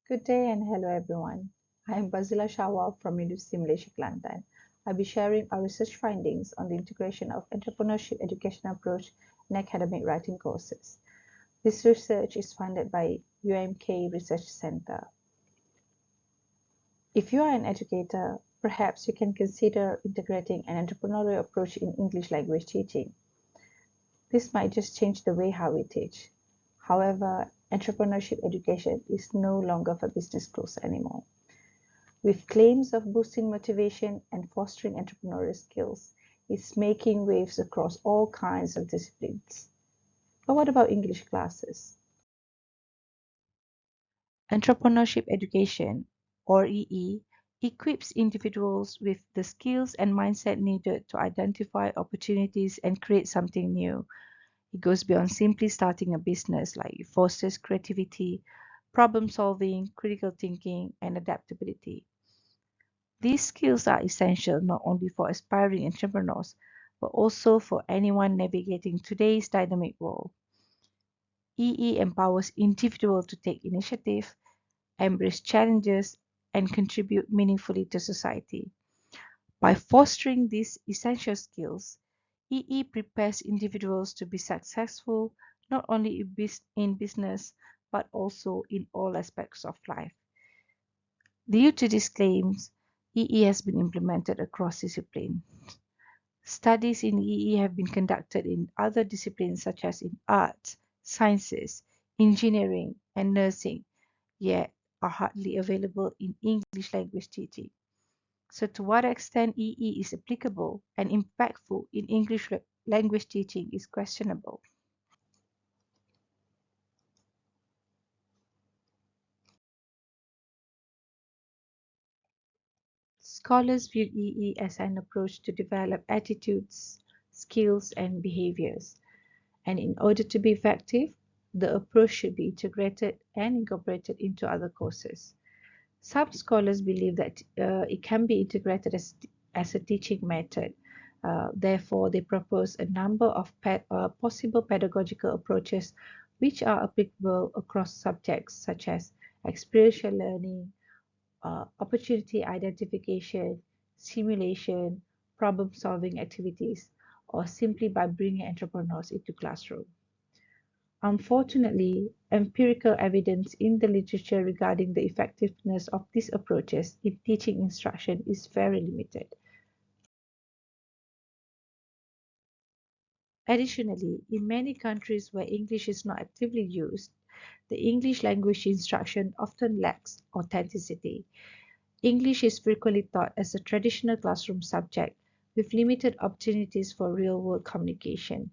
Good day and hello everyone. I am Bazila Shawal from University Malaysia Kelantan. I'll be sharing our research findings on the integration of entrepreneurship education approach in academic writing courses. This research is funded by UMK Research Center. If you are an educator, perhaps you can consider integrating an entrepreneurial approach in English language teaching. This might just change the way how we teach. However, entrepreneurship education is no longer for business schools anymore. With claims of boosting motivation and fostering entrepreneurial skills, it's making waves across all kinds of disciplines. But what about English classes? Entrepreneurship education, or EE, equips individuals with the skills and mindset needed to identify opportunities and create something new. It goes beyond simply starting a business, like it fosters creativity, problem solving, critical thinking, and adaptability. These skills are essential not only for aspiring entrepreneurs, but also for anyone navigating today's dynamic world. EE empowers individuals to take initiative, embrace challenges, and contribute meaningfully to society. By fostering these essential skills, EE prepares individuals to be successful not only in business but also in all aspects of life. Due to these claims, EE has been implemented across disciplines. Studies in EE have been conducted in other disciplines such as in arts, sciences, engineering, and nursing, yet are hardly available in English language teaching. So, to what extent EE is applicable and impactful in English language teaching is questionable. Scholars view EE as an approach to develop attitudes, skills, and behaviors. And in order to be effective, the approach should be integrated and incorporated into other courses. Some scholars believe that it can be integrated as a teaching method. Therefore, they propose a number of possible pedagogical approaches which are applicable across subjects such as experiential learning, opportunity identification, simulation, problem solving activities, or simply by bringing entrepreneurs into classroom. Unfortunately, empirical evidence in the literature regarding the effectiveness of these approaches in teaching instruction is very limited. Additionally, in many countries where English is not actively used, the English language instruction often lacks authenticity. English is frequently taught as a traditional classroom subject with limited opportunities for real-world communication.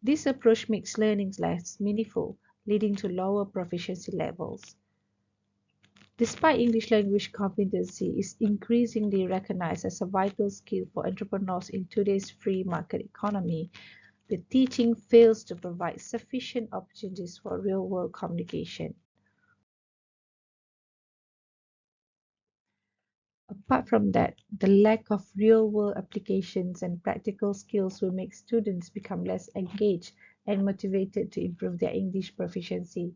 This approach makes learning less meaningful, leading to lower proficiency levels. Despite English language competency is increasingly recognized as a vital skill for entrepreneurs in today's free market economy, the teaching fails to provide sufficient opportunities for real-world communication. Apart from that, the lack of real-world applications and practical skills will make students become less engaged and motivated to improve their English proficiency.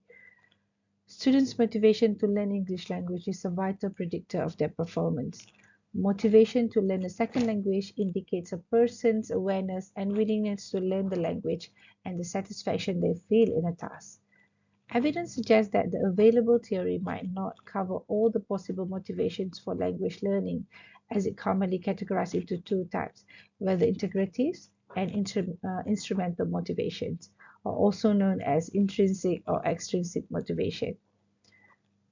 Students' motivation to learn English language is a vital predictor of their performance. Motivation to learn a second language indicates a person's awareness and willingness to learn the language and the satisfaction they feel in a task. Evidence suggests that the available theory might not cover all the possible motivations for language learning, as it commonly categorized into two types, whether integratives and instrumental motivations, or also known as intrinsic or extrinsic motivation.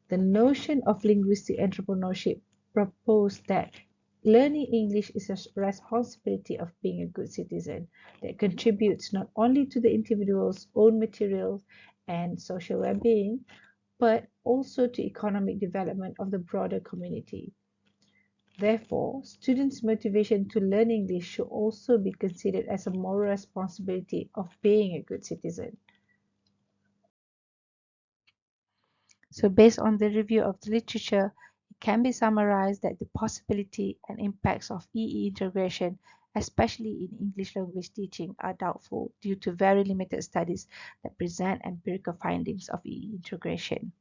The notion of linguistic entrepreneurship proposed that learning English is a responsibility of being a good citizen that contributes not only to the individual's own material and social well-being, but also to economic development of the broader community. Therefore, students' motivation to learn English should also be considered as a moral responsibility of being a good citizen. So based on the review of the literature, it can be summarized that the possibility and impacts of EE integration, especially in English language teaching, are doubtful due to very limited studies that present empirical findings of EE integration.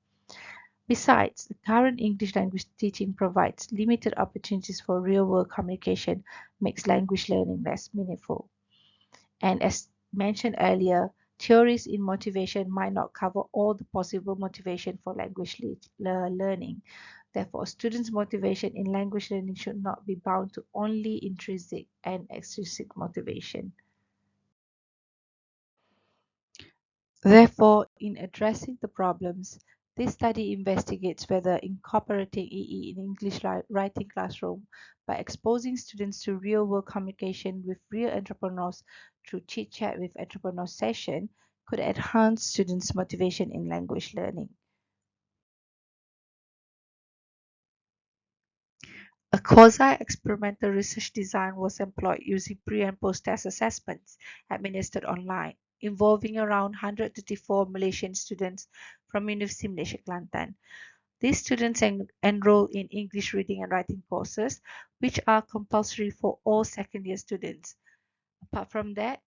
Besides, the current English language teaching provides limited opportunities for real-world communication, makes language learning less meaningful. And as mentioned earlier, theories in motivation might not cover all the possible motivation for language learning. Therefore, students' motivation in language learning should not be bound to only intrinsic and extrinsic motivation. Therefore, in addressing the problems, this study investigates whether incorporating EE in English writing classroom by exposing students to real-world communication with real entrepreneurs through chit-chat with entrepreneurs session could enhance students' motivation in language learning. A quasi-experimental research design was employed using pre- and post-test assessments administered online, involving around 134 Malaysian students from University Malaysia Kelantan. These students enroll in English reading and writing courses, which are compulsory for all second-year students. Apart from that,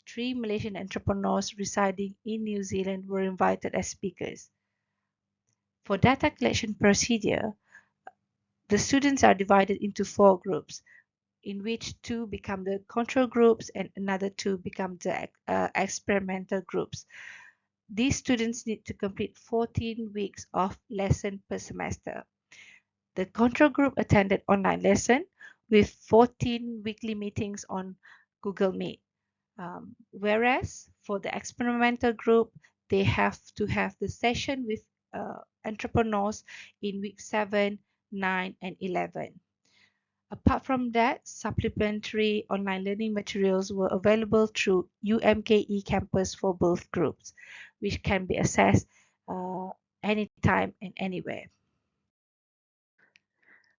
3 Malaysian entrepreneurs residing in New Zealand were invited as speakers. For data collection procedure, the students are divided into 4 groups, in which 2 become the control groups and another 2 become the experimental groups. These students need to complete 14 weeks of lesson per semester. The control group attended online lesson with 14 weekly meetings on Google Meet. Whereas for the experimental group, they have to have the session with entrepreneurs in week 7, 9, and 11. Apart from that, supplementary online learning materials were available through UMKE campus for both groups, which can be accessed anytime and anywhere.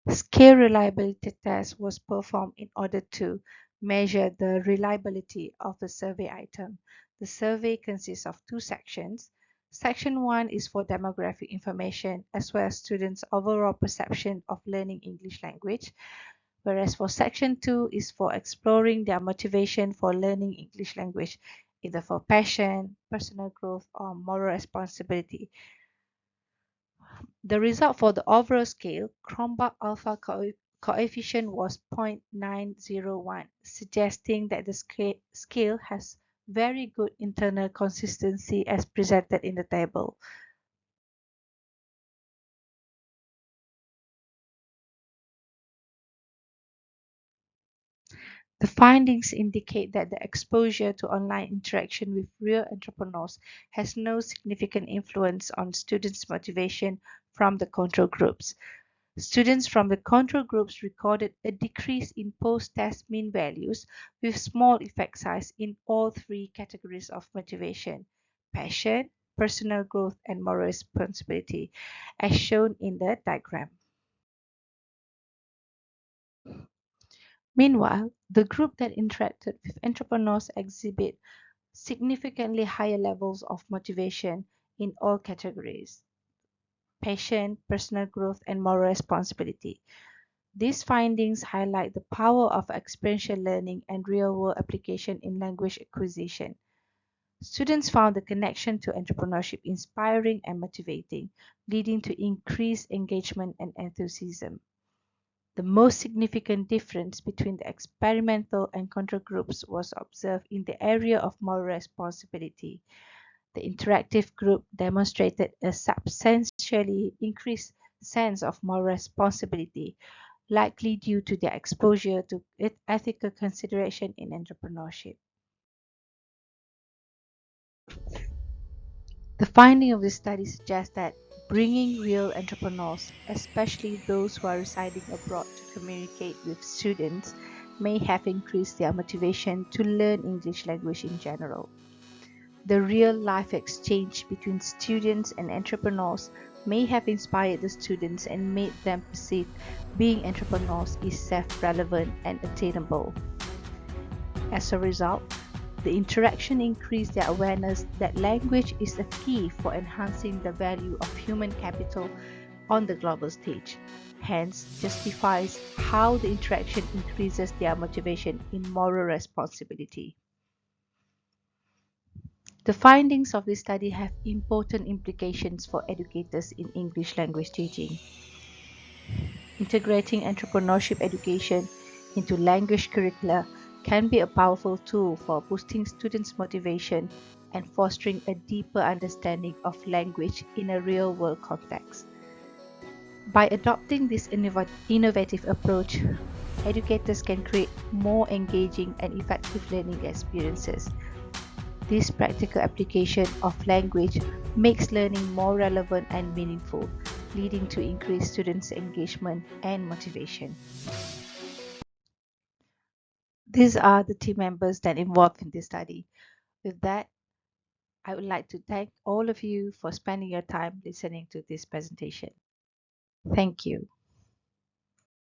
Scale reliability test was performed in order to measure the reliability of the survey item. The survey consists of 2 sections. Section 1 is for demographic information as well as students' overall perception of learning English language, whereas for Section 2 is for exploring their motivation for learning English language, either for passion, personal growth, or moral responsibility. The result for the overall scale, Cronbach alpha coefficient was 0.901, suggesting that the scale has very good internal consistency as presented in the table. The findings indicate that the exposure to online interaction with real entrepreneurs has no significant influence on students' motivation from the control groups. Students from the control groups recorded a decrease in post-test mean values with small effect size in all 3 categories of motivation: passion, personal growth, and moral responsibility, as shown in the diagram. Meanwhile, the group that interacted with entrepreneurs exhibit significantly higher levels of motivation in all categories: passion, personal growth, and moral responsibility. These findings highlight the power of experiential learning and real-world application in language acquisition. Students found the connection to entrepreneurship inspiring and motivating, leading to increased engagement and enthusiasm. The most significant difference between the experimental and control groups was observed in the area of moral responsibility. The interactive group demonstrated a substantially increased sense of moral responsibility, likely due to their exposure to ethical consideration in entrepreneurship. The finding of this study suggests that bringing real entrepreneurs, especially those who are residing abroad, to communicate with students may have increased their motivation to learn English language in general. The real-life exchange between students and entrepreneurs may have inspired the students and made them perceive being entrepreneurs is self-relevant and attainable. As a result, the interaction increased their awareness that language is a key for enhancing the value of human capital on the global stage, hence justifies how the interaction increases their motivation in moral responsibility. The findings of this study have important implications for educators in English language teaching. Integrating entrepreneurship education into language curricula can be a powerful tool for boosting students' motivation and fostering a deeper understanding of language in a real world context. By adopting this innovative approach, educators can create more engaging and effective learning experiences. This practical application of language makes learning more relevant and meaningful, leading to increased students' engagement and motivation. These are the team members that involved in this study. With that, I would like to thank all of you for spending your time listening to this presentation. Thank you.